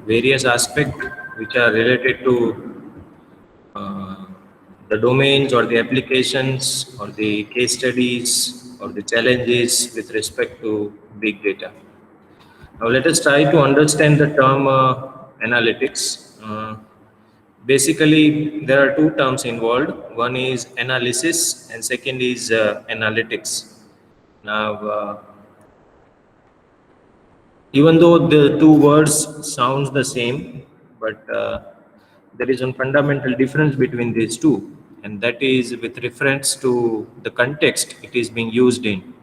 various aspects which are related to uh, the domains or the applications or the case studies or the challenges with respect to big data. Now let us try to understand the term analytics. Basically, there are two terms involved. One is analysis and second is analytics. Now, even though the two words sounds the same, but there is a fundamental difference between these two, and that is with reference to the context it is being used in.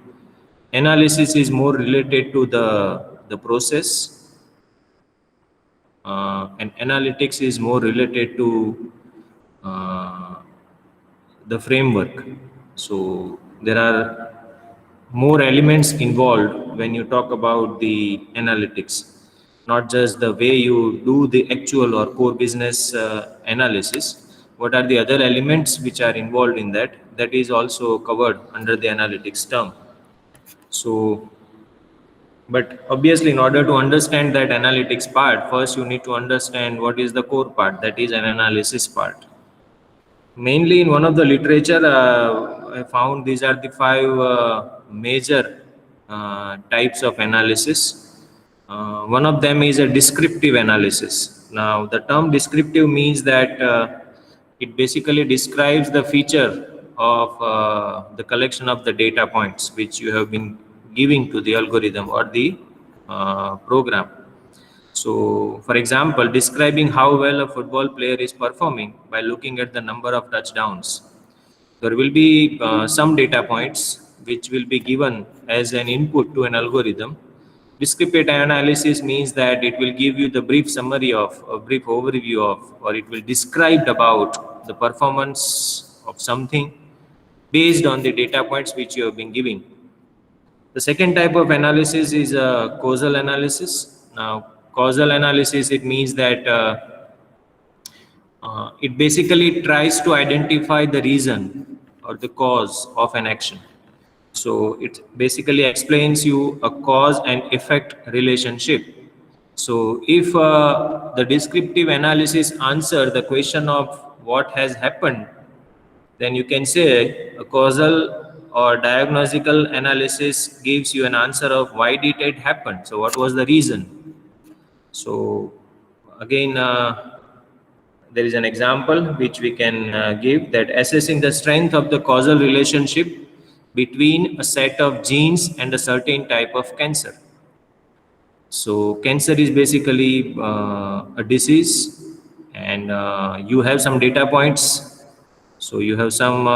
Analysis is more related to the process, and analytics is more related to uh, the framework. So there are more elements involved when you talk about the analytics, not just the way you do the actual or core business analysis. What are the other elements which are involved in that? That is also covered under the analytics term. So, but obviously, in order to understand that analytics part, first you need to understand what is the core part, that is an analysis part. Mainly in one of the literature, I found these are the five major types of analysis. One of them is a descriptive analysis. Now, the term descriptive means that it basically describes the feature of the collection of the data points which you have been giving to the algorithm or the program. So, for example, describing how well a football player is performing by looking at the number of touchdowns. There will be some data points which will be given as an input to an algorithm. Descriptive analysis means that it will give you the brief summary of, a brief overview of, or it will describe about the performance of something based on the data points which you have been giving. The second type of analysis is causal analysis. Now, causal analysis, it means that it basically tries to identify the reason or the cause of an action. So it basically explains you a cause and effect relationship. So if the descriptive analysis answer the question of what has happened, then you can say a causal or diagnostical analysis gives you an answer of why did it happen. So what was the reason? So again, there is an example which we can give, that assessing the strength of the causal relationship between a set of genes and a certain type of cancer. So cancer is basically a disease, and you have some data points. So you have some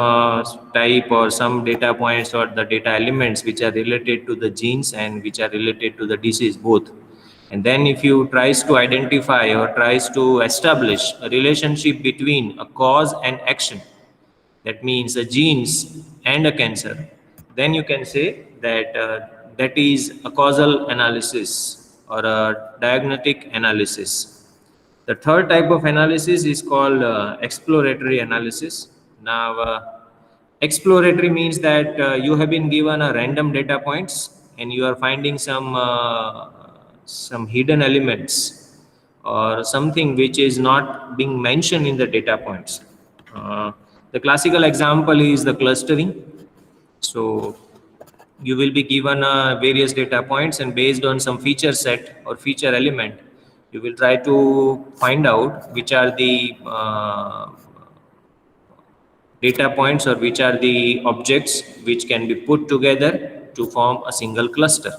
type or some data points or the data elements which are related to the genes and which are related to the disease both. And then if you tries to identify or tries to establish a relationship between a cause and action, that means a genes and a cancer, then you can say that that is a causal analysis or a diagnostic analysis. The third type of analysis is called exploratory analysis. Now, exploratory means that you have been given a random data points and you are finding some hidden elements or something which is not being mentioned in the data points. The classical example is the clustering. So you will be given various data points, and based on some feature set or feature element, you will try to find out which are the data points or which are the objects which can be put together to form a single cluster.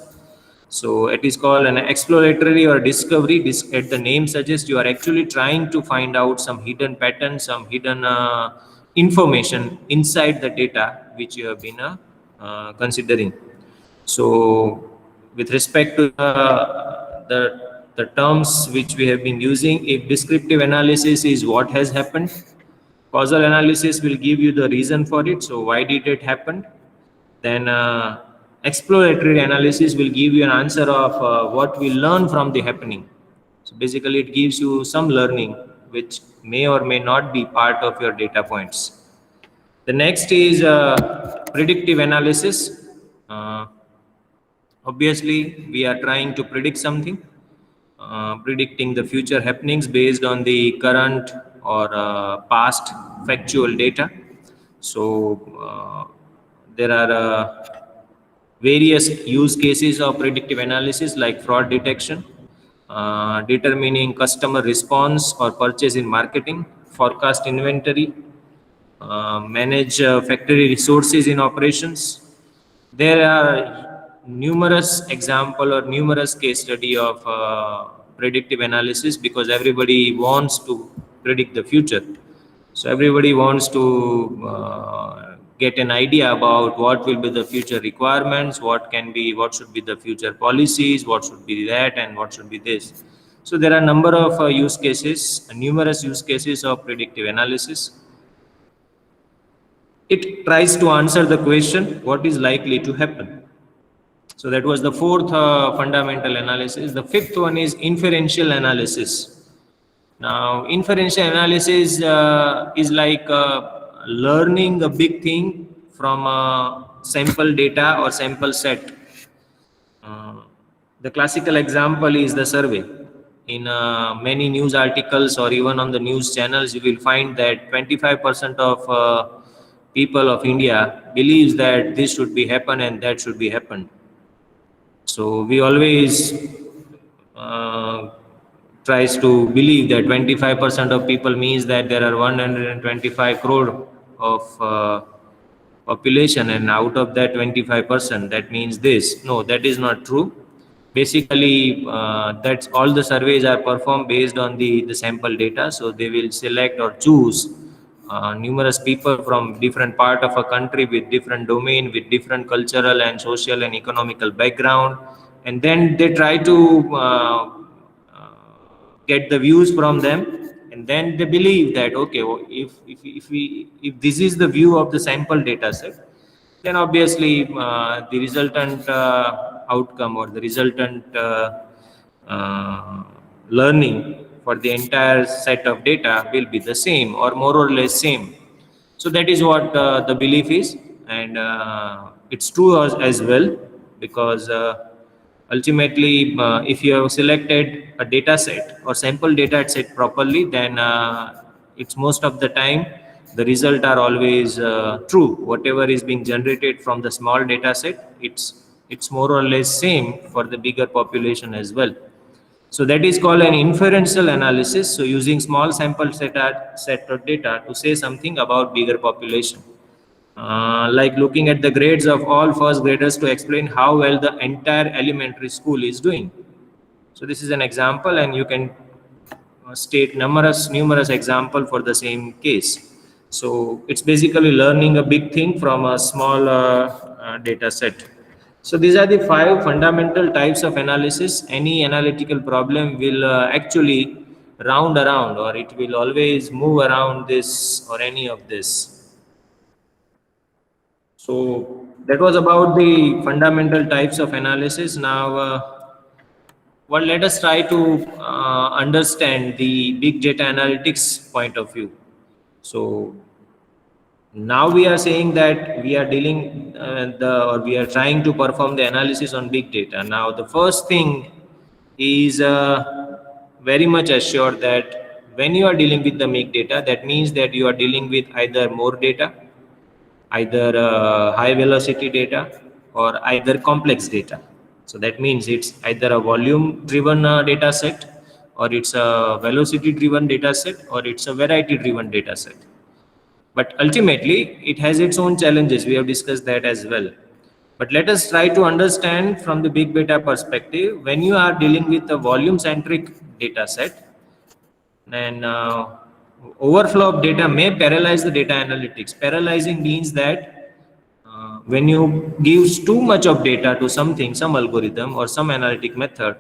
So it is called an exploratory or discovery. As the name suggests, you are actually trying to find out some hidden pattern, some hidden information inside the data which you have been considering. So with respect to the terms which we have been using, if descriptive analysis is what has happened, causal analysis will give you the reason for it. So why did it happen? Then exploratory analysis will give you an answer of what we learn from the happening. So basically it gives you some learning which may or may not be part of your data points. The next is predictive analysis. Obviously we are trying to predict something. predicting the future happenings based on the current or past factual data. So there are various use cases of predictive analysis like fraud detection, determining customer response or purchase in marketing, forecast inventory, manage factory resources in operations. There are numerous example or numerous case study of predictive analysis, because everybody wants to predict the future. So everybody wants to get an idea about what will be the future requirements, what should be the future policies, what should be that, and what should be this. So there are a number of numerous use cases of predictive analysis. It tries to answer the question, what is likely to happen. So that was the fourth fundamental analysis. The fifth one is inferential analysis. Now, inferential analysis is like learning a big thing from a sample data or sample set. The classical example is the survey. In many news articles or even on the news channels, you will find that 25% of people of India believes that this should be happen and that should be happened. So we always tries to believe that 25% of people means that there are 125 crore of population, and out of that 25%, that means this. No, that is not true. Basically, that's all the surveys are performed based on the sample data. So they will select or choose numerous people from different part of a country with different domain, with different cultural and social and economical background, and then they try to get the views from them, and then they believe that okay, if this is the view of the sample data set, then obviously the resultant outcome or the resultant learning for the entire set of data will be the same or more or less same. So that is what the belief is, and it's true as well, because ultimately if you have selected a data set or sample data set properly, then it's most of the time the result are always true. Whatever is being generated from the small data set, it's more or less same for the bigger population as well. So that is called an inferential analysis. So using small sample set of data to say something about bigger population. Like looking at the grades of all first graders to explain how well the entire elementary school is doing. So this is an example, and you can state numerous example for the same case. So it's basically learning a big thing from a small data set. So these are the 5 fundamental types of analysis. Any analytical problem will actually round around, or it will always move around this or any of this. So that was about the fundamental types of analysis. Now, let us try to understand the big data analytics point of view. So now we are saying that we are dealing we are trying to perform the analysis on big data. Now the first thing is very much assured that when you are dealing with the big data, that means that you are dealing with either more data, either high velocity data, or either complex data. So that means it's either a volume driven data set, or it's a velocity driven data set, or it's a variety driven data set. But ultimately, it has its own challenges. We have discussed that as well. But let us try to understand from the big data perspective, when you are dealing with a volume-centric data set, then overflow of data may paralyze the data analytics. Paralyzing means that when you give too much of data to something, some algorithm or some analytic method,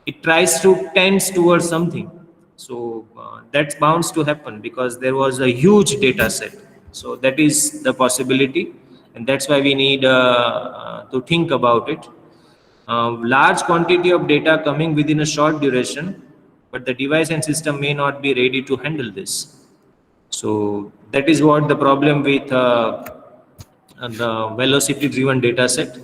it tries to tends towards something. So that's bound to happen because there was a huge data set. So that is the possibility, and that's why we need to think about it. Large quantity of data coming within a short duration, but the device and system may not be ready to handle this. So that is what the problem with the velocity driven data set.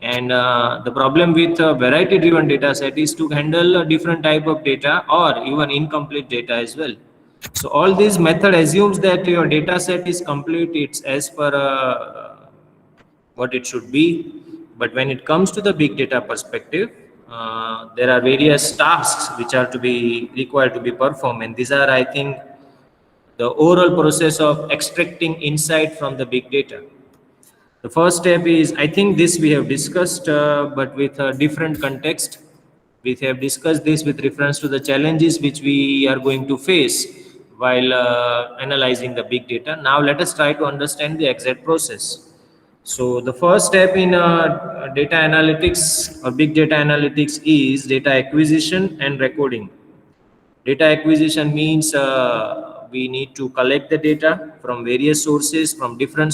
And the problem with a variety driven data set is to handle a different type of data or even incomplete data as well. So all these method assumes that your data set is complete, it's as per what it should be. But when it comes to the big data perspective, there are various tasks which are to be required to be performed, and these are, I think, the overall process of extracting insight from the big data. The first step is, I think this we have discussed, but with a different context. We have discussed this with reference to the challenges which we are going to face while analyzing the big data. Now let us try to understand the exact process. So the first step in data analytics or big data analytics is data acquisition and recording. Data acquisition means we need to collect the data from various sources, from different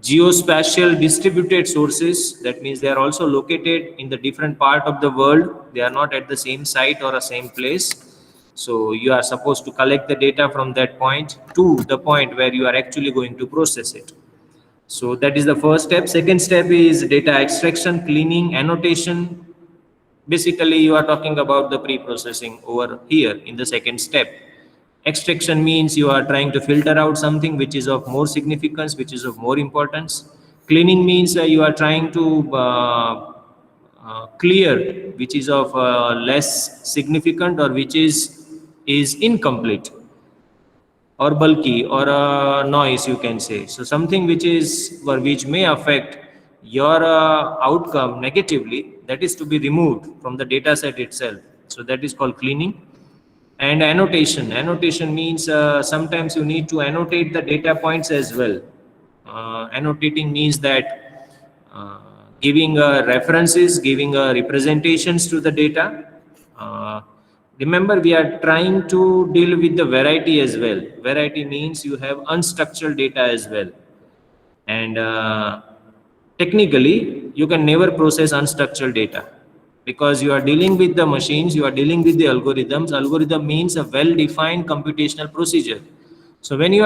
geospatial distributed sources. That means they are also located in the different part of the world. They are not at the same site or a same place. So you are supposed to collect the data from that point to the point where you are actually going to process it. So that is the first step. Second step is data extraction, cleaning, annotation. Basically, you are talking about the pre-processing over here in the second step. Extraction means you are trying to filter out something which is of more significance, which is of more importance. Cleaning means you are trying to clear which is of less significant or which is incomplete or bulky or a noise, you can say. So something which is or which may affect your outcome negatively, that is to be removed from the data set itself. So that is called cleaning. And annotation means sometimes you need to annotate the data points as well. Annotating means that giving references, giving representations to the data. Remember, we are trying to deal with the variety as well. Variety means you have unstructured data as well. And technically, you can never process unstructured data because you are dealing with the machines, you are dealing with the algorithms. Algorithm means a well-defined computational procedure. So when you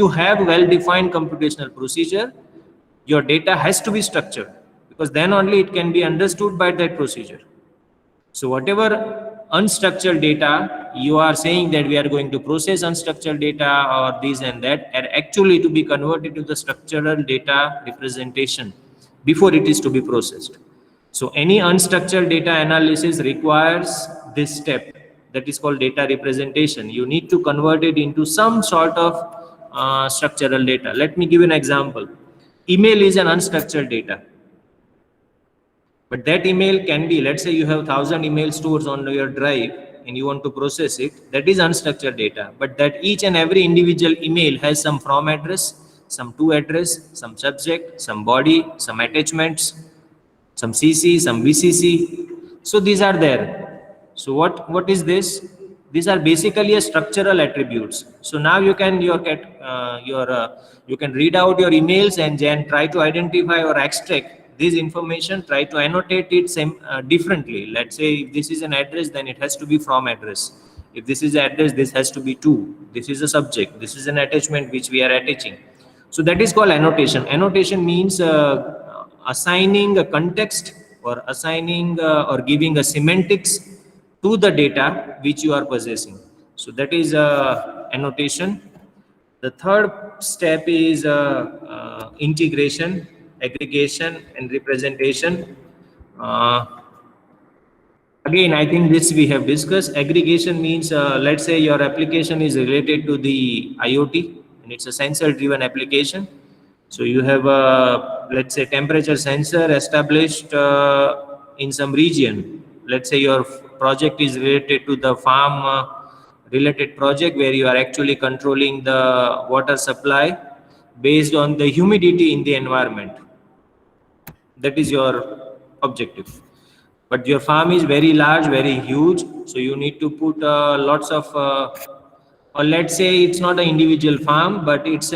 have well-defined computational procedure, your data has to be structured because then only it can be understood by that procedure. So whatever unstructured data you are saying that we are going to process unstructured data or this and that are actually to be converted to the structural data representation before it is to be processed. So any unstructured data analysis requires this step that is called data representation. You need to convert it into some sort of structural data. Let me give an example. Email is an unstructured data. But that email can be, let's say you have 1,000 email stores on your drive and you want to process it, that is unstructured data. But that each and every individual email has some from address, some to address, some subject, some body, some attachments, some CC, some VCC. So these are there. So what is this? These are basically a structural attributes. So now you can you can read out your emails and then try to identify or extract this information, try to annotate it differently. Let's say if this is an address, then it has to be from address. If this is address, this has to be to. This is a subject. This is an attachment which we are attaching. So that is called annotation. Annotation means assigning a context or assigning or giving a semantics to the data which you are possessing. So that is annotation. The third step is integration, aggregation, and representation. Again, I think this we have discussed. Aggregation means, let's say your application is related to the IoT and it's a sensor driven application. So you have a, let's say, temperature sensor established in some region. Let's say your project is related to the farm related project where you are actually controlling the water supply based on the humidity in the environment. That is your objective. But your farm is very large, very huge. So you need to put lots of, or let's say it's not an individual farm, but it's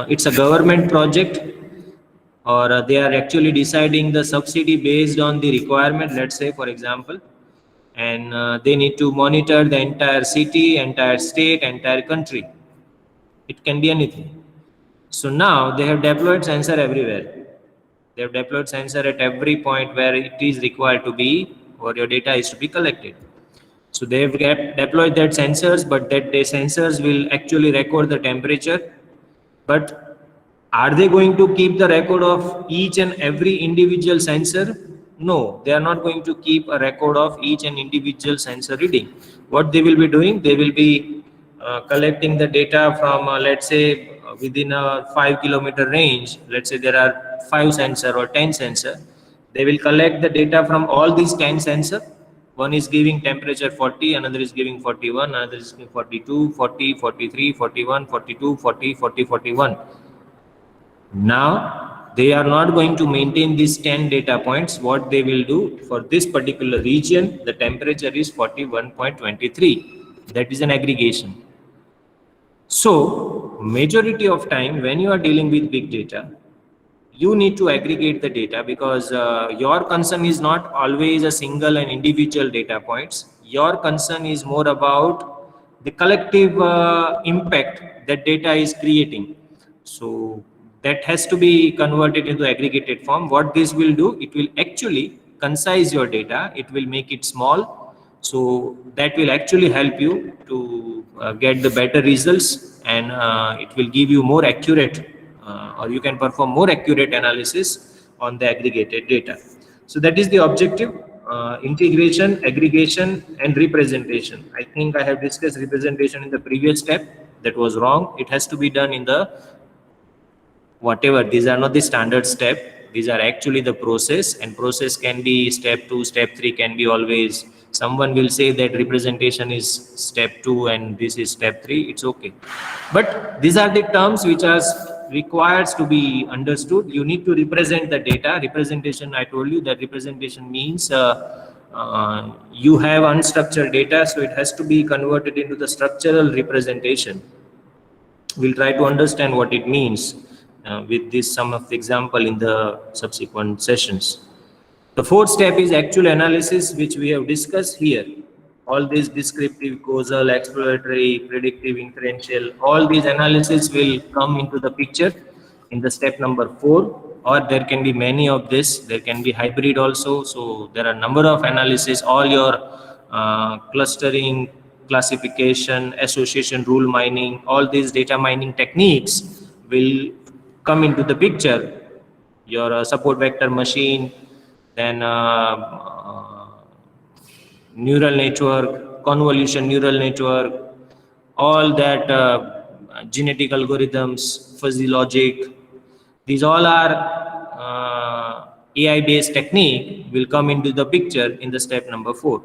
it's a government project, or they are actually deciding the subsidy based on the requirement, let's say, for example, and they need to monitor the entire city, entire state, entire country. It can be anything. So now they have deployed sensor everywhere. They have deployed sensor at every point where it is required to be, or your data is to be collected. So they've deployed that sensors, but that the sensors will actually record the temperature. But are they going to keep the record of each and every individual sensor? No, they are not going to keep a record of each and individual sensor reading. What they will be doing, they will be collecting the data from, let's say, within a 5 kilometer range. Let's say there are 5 sensor or 10 sensor. They will collect the data from all these 10 sensor. One is giving temperature 40, another is giving 41, another is giving 42, 40, 43, 41, 42, 40, 40, 41. Now, they are not going to maintain these 10 data points. What they will do for this particular region, the temperature is 41.23. That is an aggregation. So, majority of time when you are dealing with big data, you need to aggregate the data because your concern is not always a single and individual data points. Your concern is more about the collective impact that data is creating. So that has to be converted into aggregated form. What this will do, it will actually concise your data. It will make it small. So that will actually help you to get the better results, and it will give you more accurate or you can perform more accurate analysis on the aggregated data. So that is the objective, integration, aggregation, and representation. I think I have discussed representation in the previous step. That was wrong. It has to be done in the whatever. These are not the standard step. These are actually the process, and process can be step 2, step 3 can be always. Someone will say that representation is step 2 and this is step 3. It's okay. But these are the terms which are required to be understood. You need to represent the data. Representation, I told you that representation means you have unstructured data, so it has to be converted into the structural representation. We'll try to understand what it means with this some of the example in the subsequent sessions. The fourth step is actual analysis, which we have discussed here. All these descriptive, causal, exploratory, predictive, inferential, all these analysis will come into the picture in the step number 4, or there can be many of this. There can be hybrid also. So there are number of analysis. All your clustering, classification, association, rule mining, all these data mining techniques will come into the picture. Your support vector machine, then neural network, convolution neural network, all that genetic algorithms, fuzzy logic, these all are AI-based technique will come into the picture in the step number 4.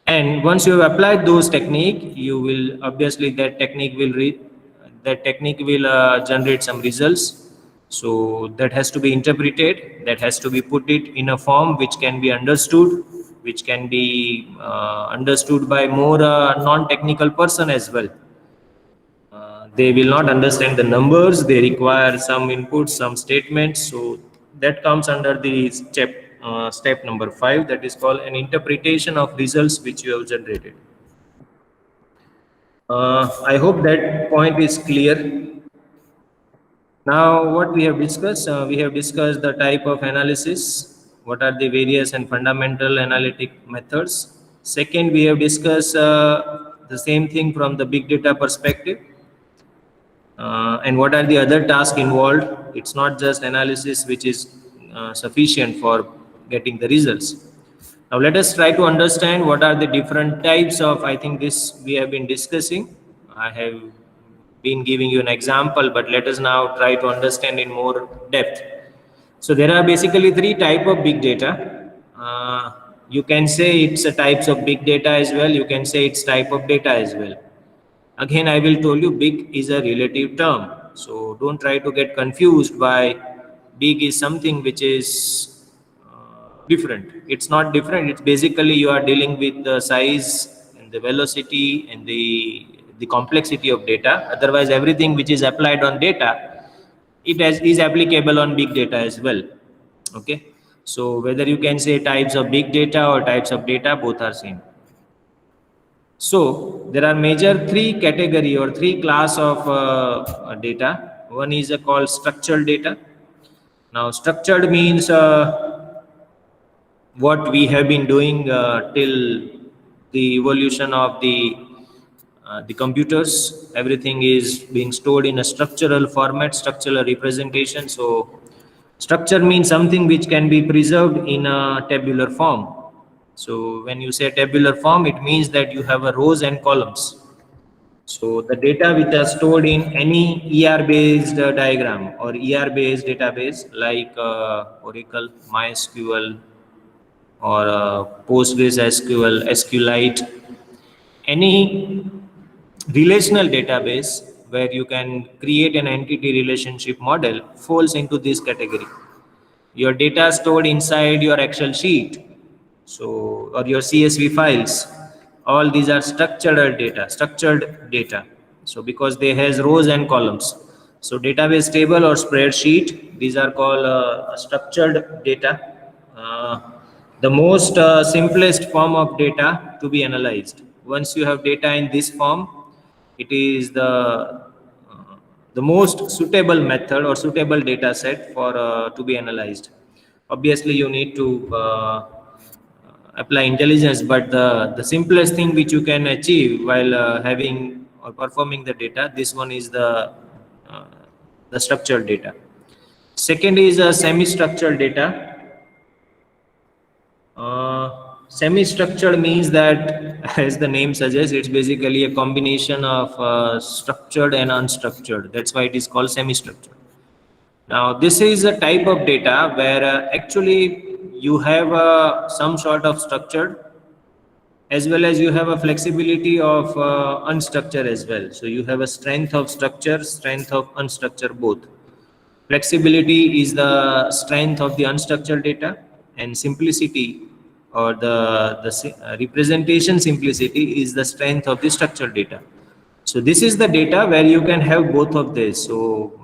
And once you have applied those technique, you will obviously that technique will generate some results. So that has to be interpreted, that has to be put it in a form which can be understood, which can be understood by more non-technical person as well. They will not understand the numbers, they require some input, some statements. So that comes under the step number 5, that is called an interpretation of results which you have generated. I hope that point is clear. Now, what we have discussed the type of analysis, what are the various and fundamental analytic methods. Second, we have discussed the same thing from the big data perspective. And what are the other tasks involved. It's not just analysis which is sufficient for getting the results. Now let us try to understand what are the different types of, I think this we have been discussing. I have been giving you an example, but let us now try to understand in more depth. So there are basically 3 types of big data. You can say it's a types of big data as well. You can say it's type of data as well. Again, I will tell you big is a relative term. So don't try to get confused by big is something which is different. It's not different. It's basically you are dealing with the size and the velocity and the complexity of data. Otherwise, everything which is applied on data, is applicable on big data as well. Okay. So whether you can say types of big data or types of data, both are same. So there are major 3 category or 3 class of data. One is called structured data. Now, structured means what we have been doing till the evolution of the computers. Everything is being stored in a structural format, structural representation. So structure means something which can be preserved in a tabular form. So when you say tabular form, it means that you have a rows and columns. So the data which are stored in any ER-based diagram or ER-based database like Oracle, MySQL, or PostgreSQL, SQLite, any relational database where you can create an entity relationship model falls into this category. Your data stored inside your Excel sheet, so or your CSV files, all these are structured data. So because they has rows and columns, so database table or spreadsheet, these are called structured data. uh, the most simplest form of data to be analyzed. Once you have data in this form, it is the most suitable method or suitable data set for to be analyzed. Obviously, you need to apply intelligence, but the simplest thing which you can achieve while having or performing the data, this one is uh, the structured data. Second is semi-structured data. Semi-structured means that, as the name suggests, it's basically a combination of structured and unstructured. That's why it is called semi-structured. Now, this is a type of data where actually you have some sort of structured, as well as you have a flexibility of unstructured as well. So you have a strength of structure, strength of unstructured both. Flexibility is the strength of the unstructured data, and simplicity or the representation simplicity is the strength of the structured data. So this is the data where you can have both of this. So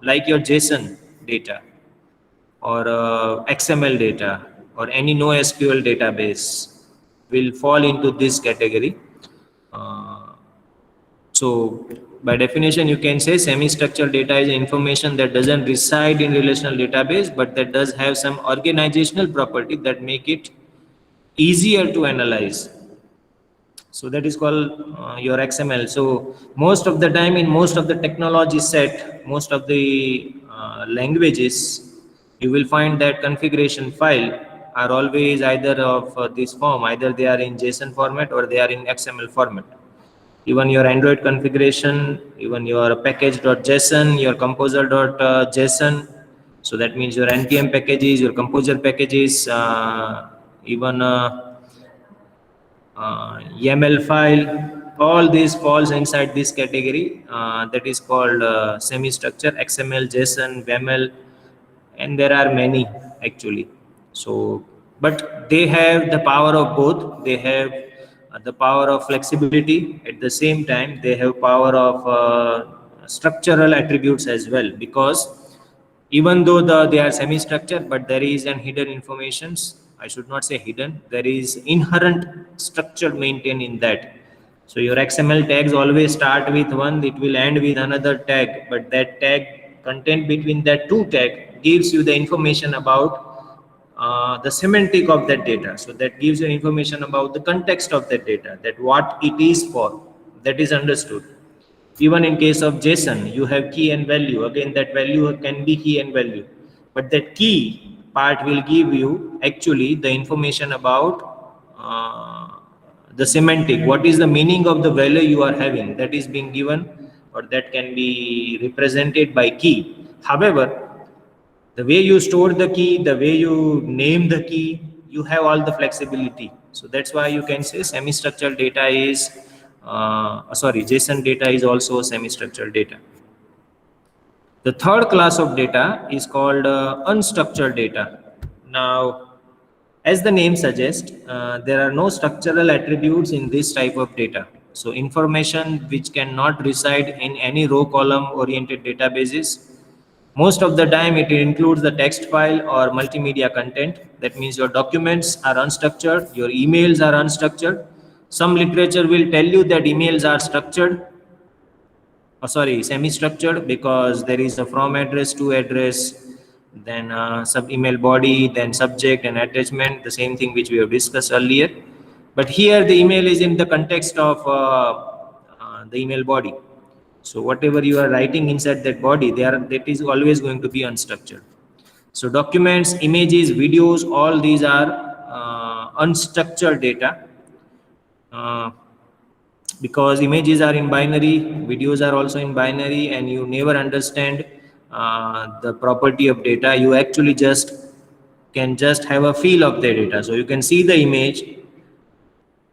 like your JSON data or XML data or any NoSQL database will fall into this category. Uh, so by definition, you can say semi-structured data is information that doesn't reside in relational database, but that does have some organizational property that make it easier to analyze. So that is called your XML. So most of the time in most of the technology set, most of the languages, you will find that configuration file are always either of this form, either they are in JSON format or they are in XML format. Even your Android configuration, even your package.json, your composer.json. So that means your NPM packages, your composer packages, even YAML file, all these falls inside this category that is called semi-structure, XML, JSON, YAML, and there are many actually. So, but they have the power of both. They have the power of flexibility. At the same time, they have power of structural attributes as well, because even though they are semi-structured, but there is an hidden informations. I should not say hidden. There is inherent structure maintained in that. So your XML tags always start with one, it will end with another tag, but that tag content between that two tag gives you the information about the semantic of that data. So that gives you information about the context of that data, that what it is for, that is understood. Even in case of JSON, you have key and value. Again, that value can be key and value, but that key part will give you actually the information about the semantic. What is the meaning of the value you are having? That is being given, or that can be represented by key. However, the way you store the key, the way you name the key, you have all the flexibility. So that's why you can say semi-structured data is JSON data is also semi-structured data. The third class of data is called unstructured data. Now, as the name suggests, there are no structural attributes in this type of data. So information which cannot reside in any row column oriented databases. Most of the time it includes the text file or multimedia content. That means your documents are unstructured, your emails are unstructured. Some literature will tell you that emails are structured. sorry, semi-structured, because there is a from address to address, then sub email body, then subject and attachment, the same thing which we have discussed earlier. But here the email is in the context of the email body. So whatever you are writing inside that body, that is always going to be unstructured. So documents, images, videos, all these are unstructured data. Because images are in binary, videos are also in binary, and you never understand the property of data. You actually can just have a feel of the data. So you can see the image,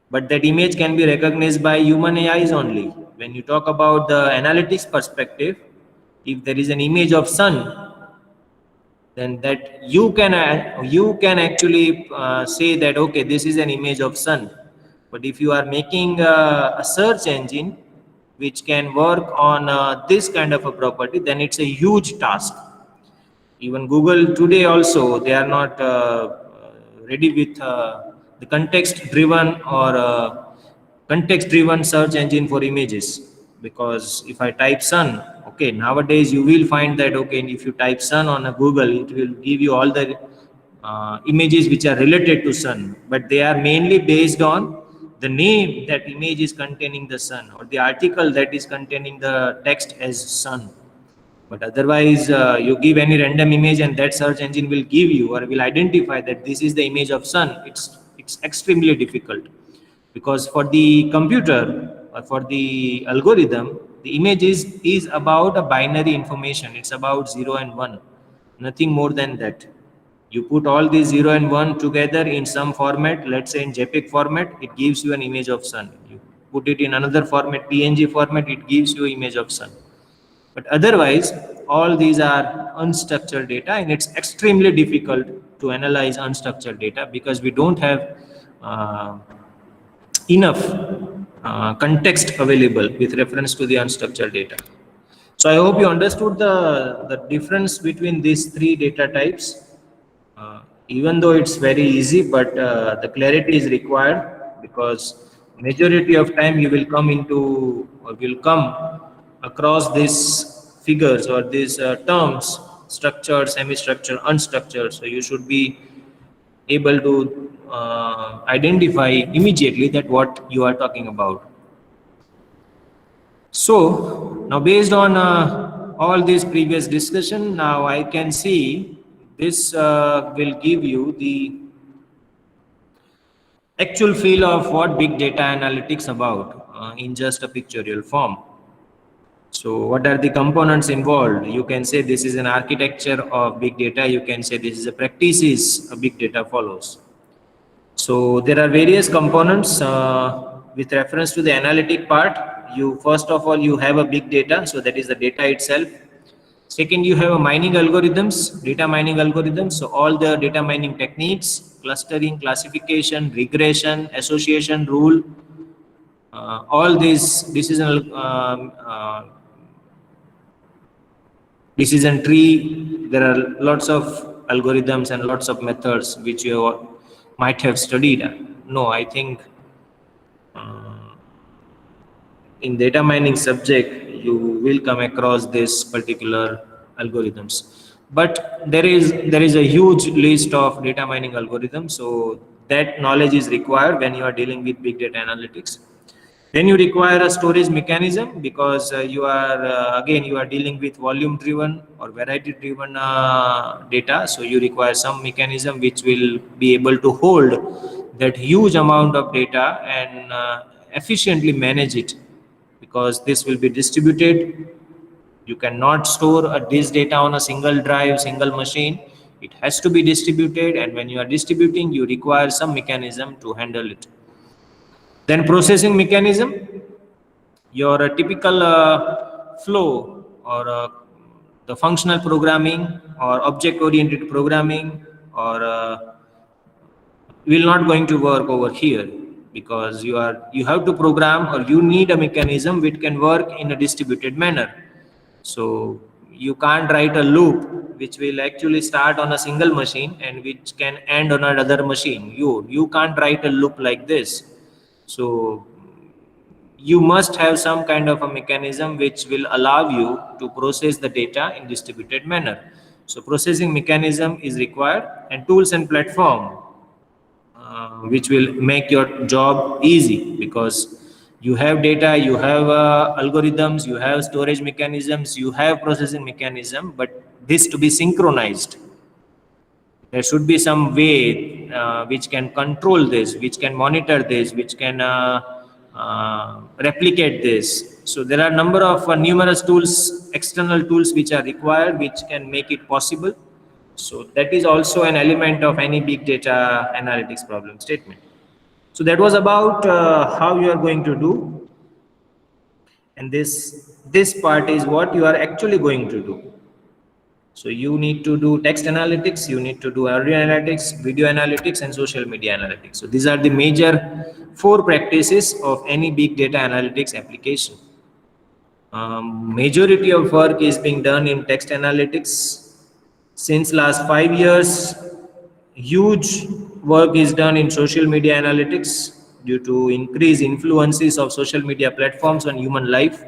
but that image can be recognized by human eyes only. When you talk about the analytics perspective, if there is an image of sun, then that you can actually say that okay, this is an image of sun. But if you are making a search engine which can work on this kind of a property, then it's a huge task. Even Google today also, they are not ready with the context driven or context driven search engine for images. Because if I type sun, okay, nowadays you will find that okay, if you type sun on a Google, it will give you all the images which are related to sun, but they are mainly based on the name that image is containing the sun, or the article that is containing the text as sun. But otherwise, you give any random image and that search engine will give you or will identify that this is the image of sun. It's extremely difficult, because for the computer or for the algorithm, the image is about a binary information. It's about 0 and 1, nothing more than that. You put all these 0 and 1 together in some format, let's say in JPEG format, it gives you an image of sun. You put it in another format, PNG format, it gives you image of sun. But otherwise, all these are unstructured data, and it's extremely difficult to analyze unstructured data because we don't have enough context available with reference to the unstructured data. So I hope you understood the difference between these three data types. Even though it's very easy, but the clarity is required, because majority of time you will come into or will come across these figures or these terms: structured, semi-structured, unstructured. So you should be able to identify immediately that what you are talking about. So now, based on all this previous discussion, now I can see this will give you the actual feel of what big data analytics about in just a pictorial form. So what are the components involved? You can say this is an architecture of big data. You can say this is a practices a big data follows. So there are various components with reference to the analytic part. You first of all, you have a big data, so that is the data itself. Second, you have a mining algorithms, data mining algorithms. So all the data mining techniques, clustering, classification, regression, association rule, all these decision tree. There are lots of algorithms and lots of methods which you might have studied. No, I think in data mining subject you will come across this particular algorithms, but there is a huge list of data mining algorithms. So that knowledge is required when you are dealing with big data analytics. Then you require a storage mechanism, because you are again you are dealing with volume driven or variety driven data. So you require some mechanism which will be able to hold that huge amount of data and efficiently manage it, because this will be distributed. You cannot store this data on a single drive, single machine. It has to be distributed, and when you are distributing, you require some mechanism to handle it. Then processing mechanism, your typical flow or the functional programming or object oriented programming or will not going to work over here, because you have to program or you need a mechanism which can work in a distributed manner. So you can't write a loop which will actually start on a single machine and which can end on another machine. You can't write a loop like this. So you must have some kind of a mechanism which will allow you to process the data in distributed manner. So processing mechanism is required, and tools and platform which will make your job easy, because you have data, you have algorithms, you have storage mechanisms, you have processing mechanism, but this to be synchronized. There should be some way which can control this, which can monitor this, which can replicate this. So there are number of numerous tools, external tools which are required, which can make it possible. So that is also an element of any big data analytics problem statement. So that was about how you are going to do, and this part is what you are actually going to do. So you need to do text analytics, you need to do audio analytics, video analytics, and social media analytics. So these are the major 4 practices of any big data analytics application. Majority of work is being done in text analytics. Since last 5 years, huge work is done in social media analytics due to increased influences of social media platforms on human life.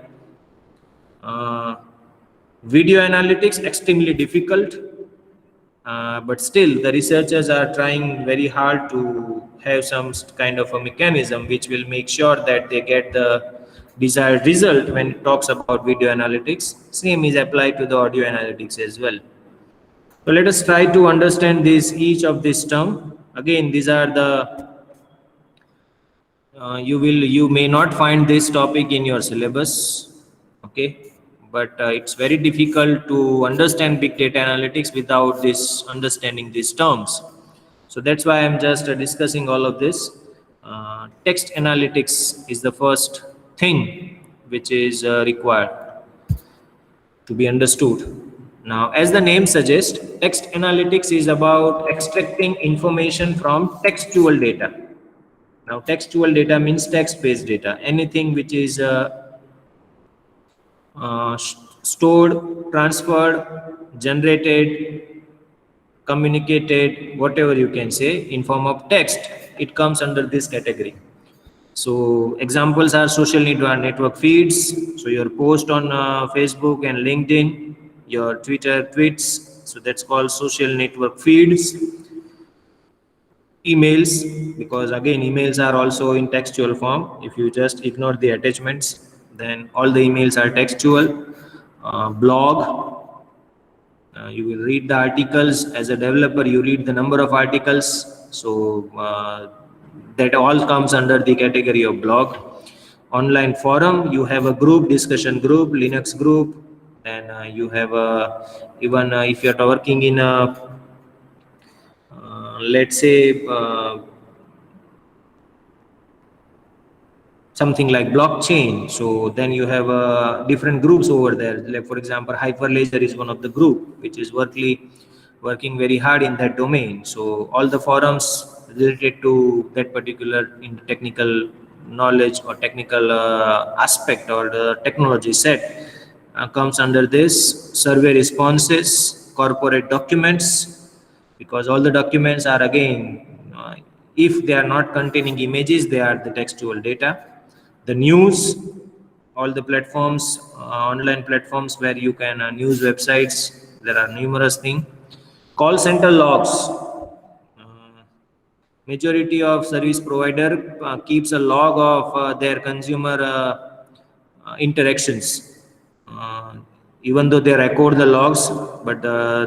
Video analytics extremely difficult, but still the researchers are trying very hard to have some kind of a mechanism which will make sure that they get the desired result when it talks about video analytics. Same is applied to the audio analytics as well. So let us try to understand each of this term. Again, these are the you may not find this topic in your syllabus, okay, but it's very difficult to understand big data analytics without this understanding these terms. So that's why I'm just discussing all of this. Text analytics is the first thing which is required to be understood. Now, as the name suggests, text analytics is about extracting information from textual data. Now, textual data means text-based data. Anything which is stored, transferred, generated, communicated, whatever you can say, in form of text, it comes under this category. So examples are social network feeds. So your post on Facebook and LinkedIn, your Twitter tweets. So that's called social network feeds. Emails, because again emails are also in textual form. If you just ignore the attachments, then all the emails are textual. Blog, you will read the articles. As a developer, you read the number of articles. So that all comes under the category of blog. Online forum, you have a group, discussion group, Linux group. Then you have even if you are working in a let's say something like blockchain, so then you have different groups over there. Like for example, Hyperledger is one of the group which is working very hard in that domain. So all the forums related to that particular in technical knowledge or technical aspect or the technology set comes under this. Survey responses, corporate documents, because all the documents are again if they are not containing images, they are the textual data. The news, all the platforms, online platforms where you can news websites, there are numerous things. Call center logs, majority of service provider keeps a log of their consumer interactions. Even though they record the logs, but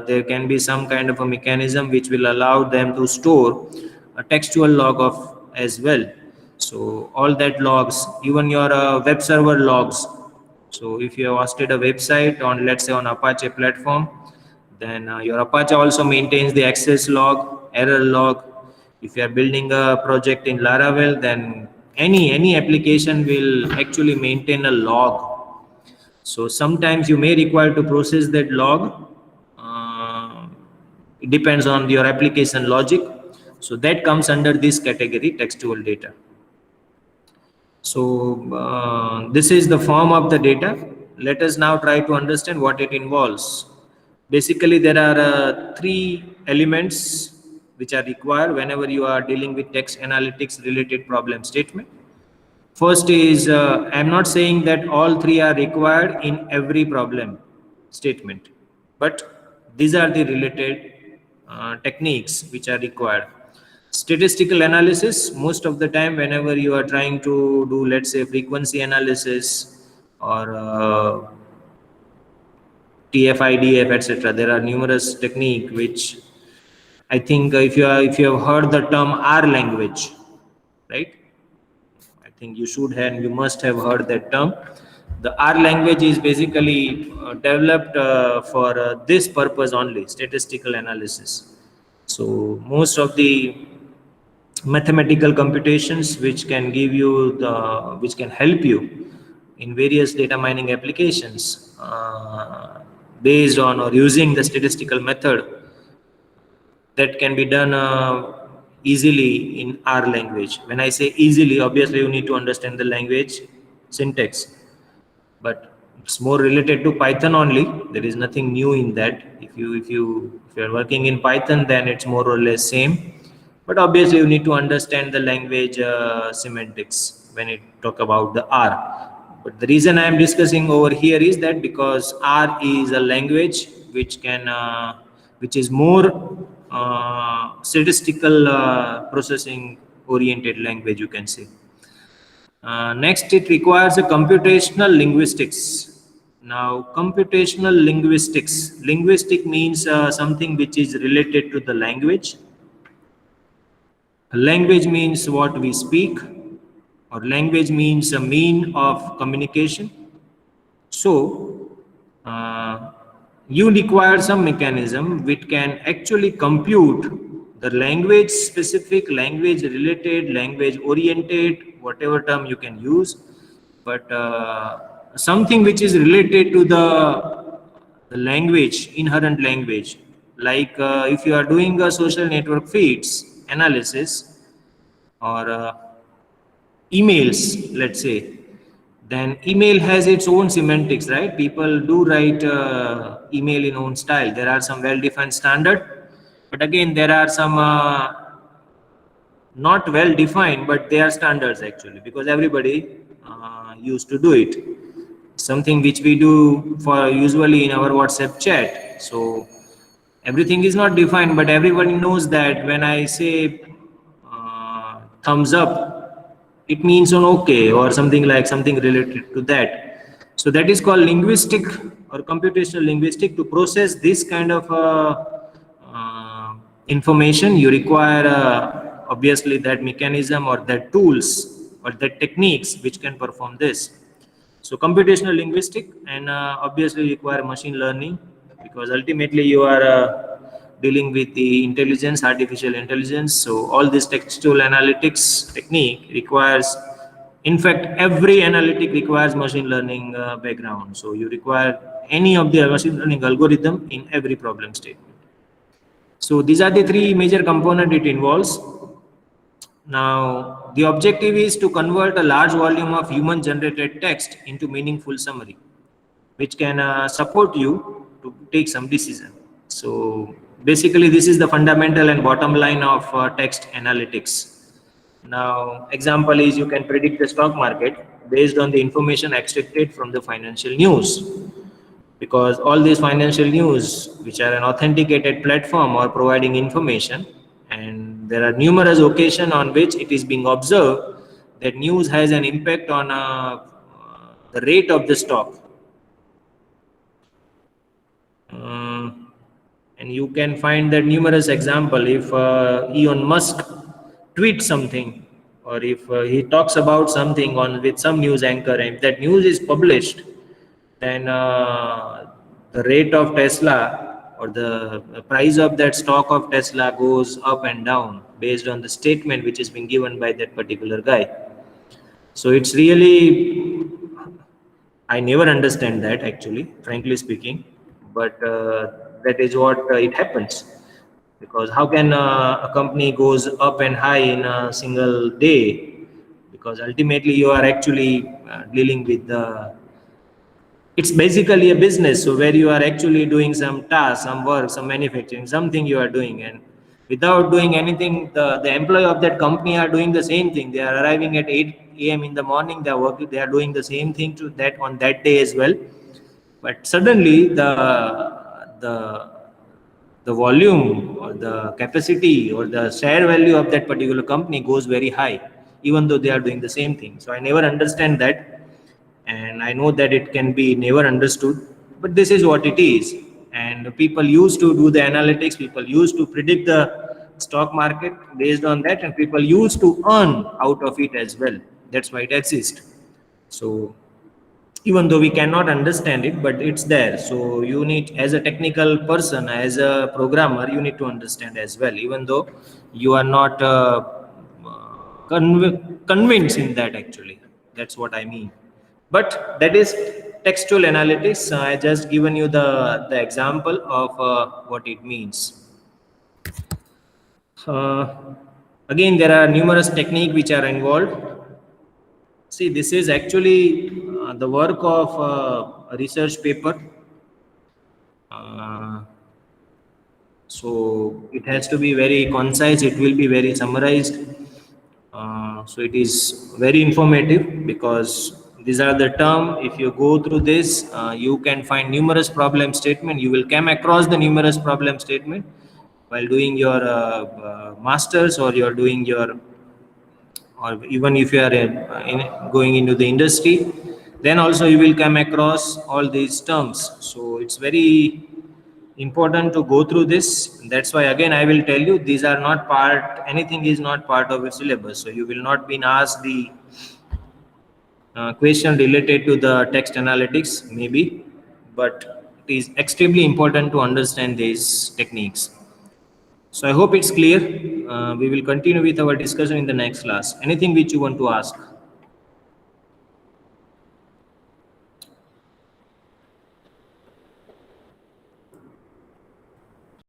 there can be some kind of a mechanism which will allow them to store a textual log of as well. So all that logs, even your web server logs. So if you have hosted a website on, let's say on Apache platform, then your Apache also maintains the access log, error log. If you are building a project in Laravel, then any application will actually maintain a log. So sometimes you may require to process that log. It depends on your application logic. So that comes under this category, textual data. So this is the form of the data. Let us now try to understand what it involves. Basically, there are 3 elements which are required whenever you are dealing with text analytics related problem statement. First is, I'm not saying that all three are required in every problem statement, but these are the related techniques which are required. Statistical analysis, most of the time, whenever you are trying to do, let's say, frequency analysis or TF-IDF, etc., there are numerous technique which I think if you have heard the term R language, right? I think you must have heard that term. The R language is basically developed for this purpose only, statistical analysis. So most of the mathematical computations which can help you in various data mining applications based on or using the statistical method, that can be done easily in R language. When I say easily, obviously you need to understand the language syntax, but it's more related to Python only. There is nothing new in that. If you are working in Python, then it's more or less same. But obviously you need to understand the language semantics when it talk about the R. But the reason I am discussing over here is that because R is a language which is more statistical processing oriented language, you can say. Next, it requires a computational linguistics. Now, computational linguistics. Linguistic means something which is related to the language. Language means what we speak, or language means a mean of communication. So, you require some mechanism which can actually compute the language specific, language related, language oriented, whatever term you can use, but something which is related to the language, inherent language. Like if you are doing a social network feeds analysis or emails, let's say, then email has its own semantics, right? People do write email in own style. There are some well-defined standard, but again, there are some not well-defined, but they are standards actually, because everybody used to do it. Something which we do for usually in our WhatsApp chat. So everything is not defined, but everybody knows that when I say thumbs up, it means on okay or something like something related to that. So that is called linguistic or computational linguistic. To process this kind of information, you require obviously that mechanism or that tools or that techniques which can perform this. So computational linguistic, and obviously require machine learning, because ultimately you are dealing with the intelligence, artificial intelligence. So all this textual analytics technique requires, in fact, every analytic requires machine learning background. So you require any of the machine learning algorithm in every problem statement. So these are the three major components it involves. Now, the objective is to convert a large volume of human generated text into meaningful summary, which can support you to take some decision. So basically, this is the fundamental and bottom line of text analytics. Now, example is you can predict the stock market based on the information extracted from the financial news, because all these financial news, which are an authenticated platform, are providing information, and there are numerous occasions on which it is being observed that news has an impact on the rate of the stock. And you can find that numerous example. If Elon Musk tweets something, or if he talks about something on with some news anchor, and if that news is published, then the rate of Tesla or the price of that stock of Tesla goes up and down based on the statement which is being given by that particular guy. So it's really, I never understand that actually, frankly speaking, but that is what it happens. Because how can a company goes up and high in a single day? Because ultimately you are actually dealing with the, it's basically a business. So where you are actually doing some task, some work, some manufacturing, something you are doing, and without doing anything. The employee of that company are doing the same thing. They are arriving at 8 a.m. in the morning. They are working. They are doing the same thing to that on that day as well. But suddenly the the volume or the capacity or the share value of that particular company goes very high, even though they are doing the same thing. So I never understand that, and I know that it can be never understood, but this is what it is. And people used to do the analytics, people used to predict the stock market based on that, and people used to earn out of it as well. That's why it exists. So even though we cannot understand it, but it's there. So you need, as a technical person, as a programmer, you need to understand as well, even though you are not convinced in that. Actually, that's what I mean. But that is textual analytics. I just given you the example of what it means. uh, Again, there are numerous techniques which are involved. See, this is actually the work of a research paper. Uh, so it has to be very concise, it will be very summarized. So it is very informative because these are the term. If you go through this, you can find numerous problem statement. You will come across the numerous problem statement while doing your masters, or you're doing your, or even if you are going into the industry, then also you will come across all these terms. So it's very important to go through this. That's why again I will tell you, these are not part, anything is not part of your syllabus. So you will not be asked the question related to the text analytics maybe, but it is extremely important to understand these techniques. So I hope it's clear. We will continue with our discussion in the next class. Anything which you want to ask?